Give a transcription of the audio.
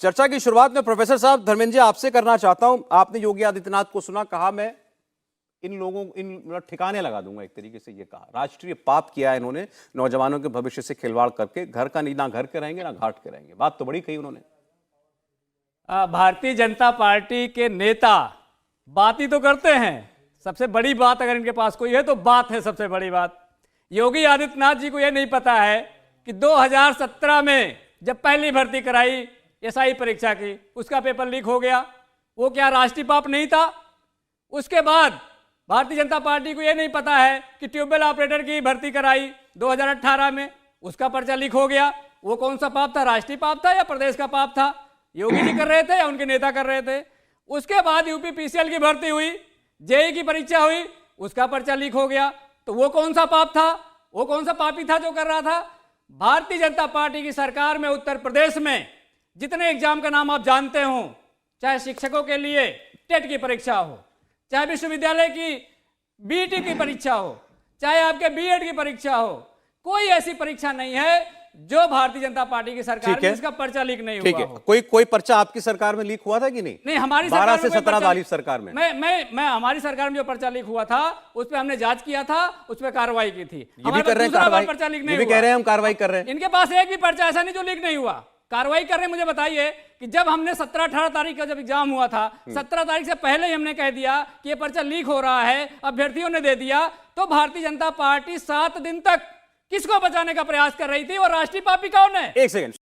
चर्चा की शुरुआत में प्रोफेसर साहब धर्मेंद्र जी आपसे करना चाहता हूं। आपने योगी आदित्यनाथ को सुना, कहा मैं इन लोगों मतलब ठिकाने लगा दूंगा, एक तरीके से ये कहा। राष्ट्रीय पाप किया है इन्होंने, नौजवानों के भविष्य से खिलवाड़ करके। घर का नहीं, ना घर के रहेंगे ना घाट के रहेंगे। बात तो बड़ी कही उन्होंने। भारतीय जनता पार्टी के नेता बात ही तो करते हैं। सबसे बड़ी बात अगर इनके पास कोई है तो बात है सबसे बड़ी बात। योगी आदित्यनाथ जी को यह नहीं पता है कि 2017 में जब पहली भर्ती कराई एसआई परीक्षा की, उसका पेपर लीक हो गया। वो क्या राष्ट्रीय पाप नहीं था? उसके बाद भारतीय जनता पार्टी को यह नहीं पता है कि ट्यूबवेल ऑपरेटर की भर्ती कराई 2018 में, उसका पर्चा लीक हो गया। वो कौन सा पाप था? राष्ट्रीय पाप था या प्रदेश का पाप था? योगी जी कर रहे थे या उनके नेता कर रहे थे? उसके बाद यूपी पीसीएल की भर्ती हुई, जेईई की परीक्षा हुई, उसका पर्चा लीक हो गया। तो वो कौन सा पाप था? वो कौन सा पापी था जो कर रहा था? भारतीय जनता पार्टी की सरकार में उत्तर प्रदेश में जितने एग्जाम का नाम आप जानते हो, चाहे शिक्षकों के लिए टेट की परीक्षा हो, चाहे विश्वविद्यालय की बीईटी की परीक्षा हो, चाहे आपके बीएड की परीक्षा हो, कोई ऐसी परीक्षा नहीं है जो भारतीय जनता पार्टी की सरकार में जिसका पर्चा लीक नहीं हुआ हो। कोई पर्चा आपकी सरकार में लीक हुआ था कि नहीं? नहीं, हमारी 12 से 17 वाली सरकार में। मैं हमारी सरकार में जो पर्चा लीक हुआ था उस पर हमने जांच किया था, उस पर कार्रवाई की थी। ये भी कर रहे हैं कार्रवाई, पर्चा लीक नहीं ये भी हुआ। कह रहे हैं हम कार्रवाई कर रहे हैं। इनके पास एक भी पर्चा ऐसा नहीं जो लीक नहीं हुआ। कार्रवाई कर रहे हैं। मुझे बताइए कि जब हमने 17-18 तारीख का जब एग्जाम हुआ था, 17 तारीख से पहले ही हमने कह दिया कि ये पर्चा लीक हो रहा है, अभ्यर्थियों ने दे दिया, तो भारतीय जनता पार्टी 7 दिन तक किसको बचाने का प्रयास कर रही थी? और राष्ट्रीय पापी कौन है? एक सेकंड।